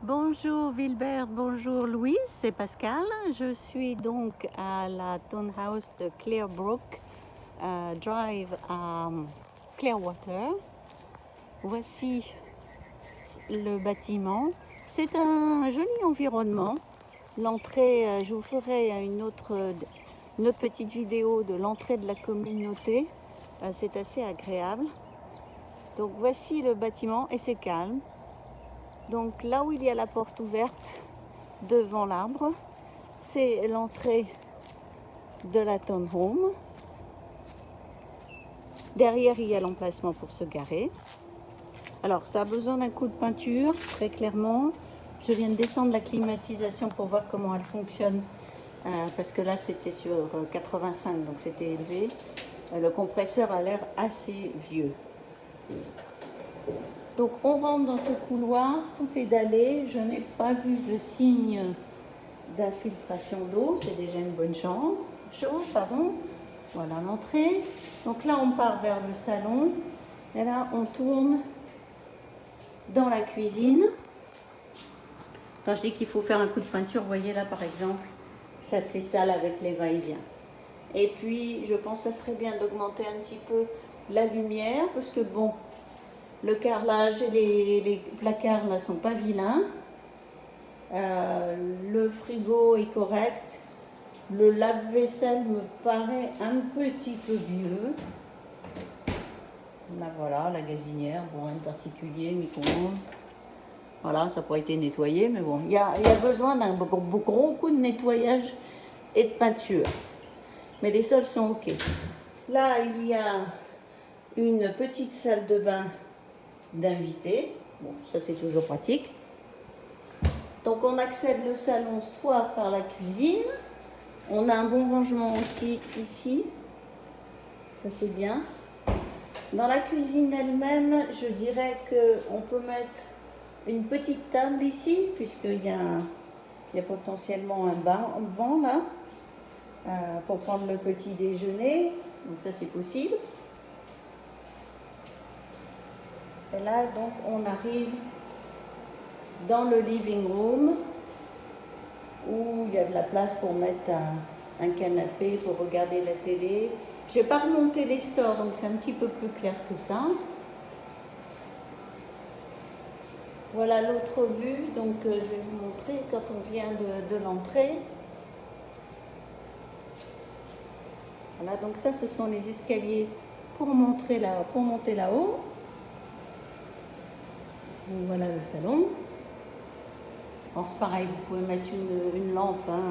Bonjour Wilbert, bonjour Louise, c'est Pascal. Je suis donc à la townhouse de Clearbrook Drive à Clearwater. Voici le bâtiment. C'est un joli environnement. L'entrée, je vous ferai une autre petite vidéo de l'entrée de la communauté. C'est assez agréable. Donc voici le bâtiment et c'est calme. Donc là où il y a la porte ouverte devant l'arbre, c'est l'entrée de la townhome. Derrière, il y a l'emplacement pour se garer. Alors, ça a besoin d'un coup de peinture, très clairement. Je viens de descendre la climatisation pour voir comment elle fonctionne, parce que là, c'était sur 85, donc c'était élevé. Le compresseur a l'air assez vieux. Donc, on rentre dans ce couloir, tout est dallé. Je n'ai pas vu de signe d'infiltration d'eau, c'est déjà une bonne chose. Voilà l'entrée. Donc là, on part vers le salon. Et là, on tourne dans la cuisine. Quand je dis qu'il faut faire un coup de peinture, vous voyez là, par exemple, ça c'est sale avec les va-et-vient. Et puis, je pense que ça serait bien d'augmenter un petit peu la lumière, parce que bon, le carrelage et les placards là sont pas vilains. Le frigo est correct. Le lave-vaisselle me paraît un petit peu vieux. Là voilà, la gazinière, bon, rien de particulier, micro-ondes. Voilà, ça pourrait être nettoyé, mais bon, il y a besoin d'un gros coup de nettoyage et de peinture. Mais les sols sont ok. Là, il y a une petite salle de bain d'invités. Bon, ça c'est toujours pratique. Donc on accède le salon soit par la cuisine. On a un bon rangement aussi ici. Ça c'est bien. Dans la cuisine elle-même, je dirais qu'on peut mettre une petite table ici, puisqu'il y a potentiellement un banc là, pour prendre le petit déjeuner. Donc ça c'est possible. Et là donc on arrive dans le living room, où il y a de la place pour mettre un canapé, pour regarder la télé. Je n'ai pas remonté les stores, donc c'est un petit peu plus clair que ça. Voilà l'autre vue, donc je vais vous montrer quand on vient de l'entrée. Voilà, donc ça ce sont les escaliers pour monter là-haut. Voilà le salon. Alors c'est pareil, vous pouvez mettre une lampe. Hein.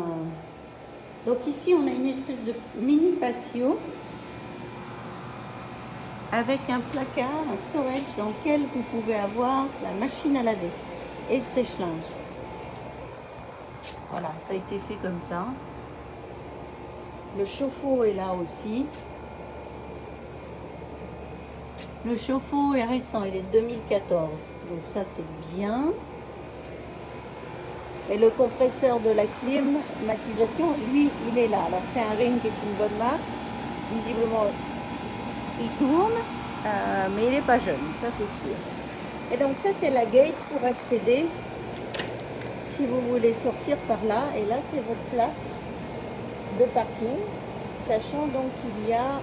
Donc ici on a une espèce de mini patio avec un placard, un storage dans lequel vous pouvez avoir la machine à laver et le sèche-linge. Voilà, ça a été fait comme ça. Le chauffe-eau est là aussi. Le chauffe-eau est récent, il est de 2014, donc ça c'est bien. Et le compresseur de la climatisation, lui, il est là. Alors c'est un Ring qui est une bonne marque. Visiblement, il tourne, mais il n'est pas jeune, ça c'est sûr. Et donc ça c'est la gate pour accéder, si vous voulez sortir par là. Et là c'est votre place de parking, sachant donc qu'il y a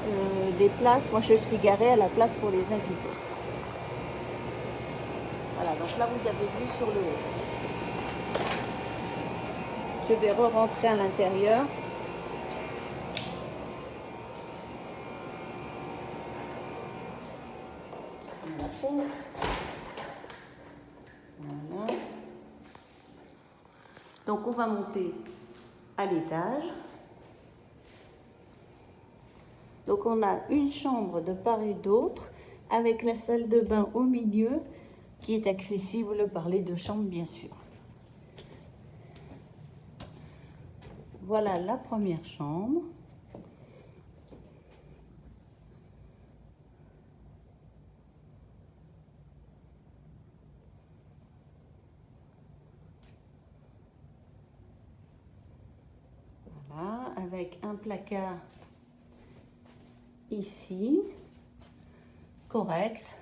des places. Moi je suis garée à la place pour les invités. Voilà, donc là vous avez vu sur le haut. Je vais re-rentrer à l'intérieur. Voilà. Donc on va monter à l'étage. Donc on a une chambre de part et d'autre, avec la salle de bain au milieu, qui est accessible par les deux chambres bien sûr. Voilà la première chambre. Voilà, avec un placard ici, correct.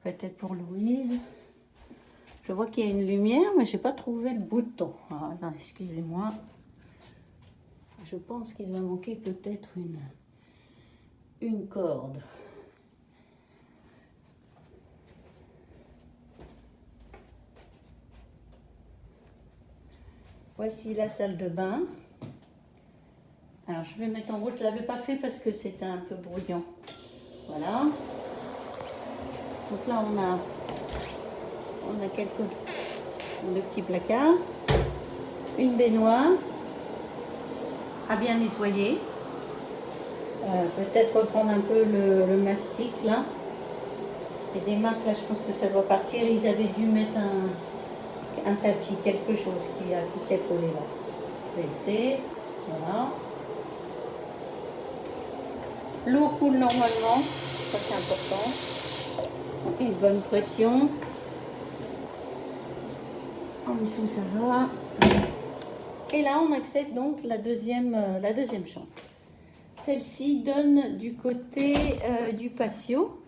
Peut-être pour Louise. Je vois qu'il y a une lumière, mais je n'ai pas trouvé le bouton. Ah, attends, excusez-moi. Je pense qu'il va manquer peut-être une corde. Voici la salle de bain. Alors, je vais mettre en route. Je ne l'avais pas fait parce que c'était un peu bruyant. Voilà. Donc là, on a quelques de petits placards. Une baignoire à bien nettoyer. Peut-être reprendre un peu le mastic là. Et des marques là, je pense que ça doit partir. Ils avaient dû mettre un tapis, quelque chose qui a collé là. WC, voilà. L'eau coule normalement, ça c'est important. Donc, une bonne pression. En dessous ça va. Et là on accède donc la deuxième chambre. Celle-ci donne du côté du patio.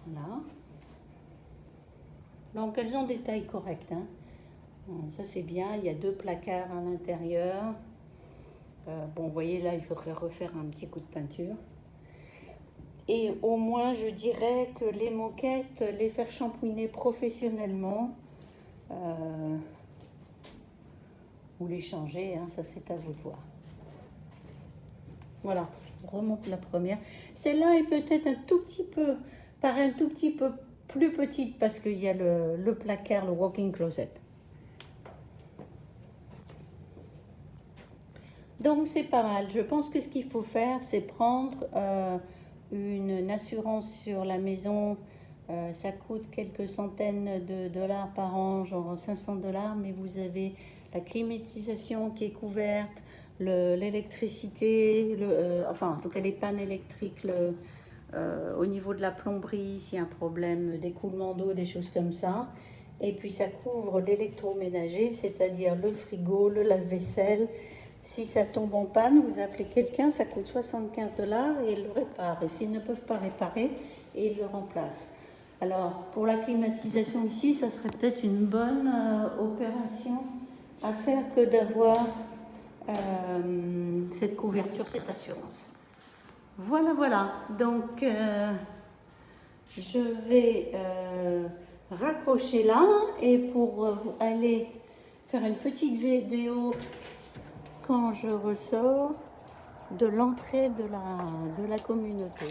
Voilà. Donc elles ont des tailles correctes. Hein. Ça c'est bien, il y a 2 placards à l'intérieur. Bon, vous voyez là, il faudrait refaire un petit coup de peinture. Et au moins, je dirais que les moquettes, les faire shampouiner professionnellement ou les changer, hein, ça c'est à vous de voir. Voilà, je remonte la première. Celle-là est peut-être un tout petit peu plus petite parce qu'il y a le placard, le walk-in closet. Donc c'est pas mal. Je pense que ce qu'il faut faire, c'est prendre une assurance sur la maison. Ça coûte quelques centaines de dollars par an, genre 500 $, mais vous avez la climatisation qui est couverte, l'électricité, enfin en tout cas les pannes électriques, au niveau de la plomberie, s'il y a un problème d'écoulement d'eau, des choses comme ça. Et puis ça couvre l'électroménager, c'est-à-dire le frigo, le lave-vaisselle. Si ça tombe en panne, vous appelez quelqu'un, ça coûte 75 $ et ils le réparent. Et s'ils ne peuvent pas réparer, ils le remplacent. Alors, pour la climatisation ici, ça serait peut-être une bonne opération à faire que d'avoir cette couverture, cette assurance. Voilà, voilà. Donc, je vais raccrocher là et pour aller faire une petite vidéo quand je ressors de l'entrée de la communauté.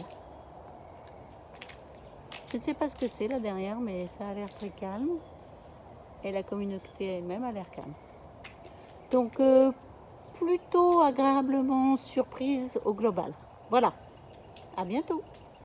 Je ne sais pas ce que c'est là derrière, mais ça a l'air très calme. Et la communauté elle-même a l'air calme. Donc, plutôt agréablement surprise au global. Voilà, à bientôt.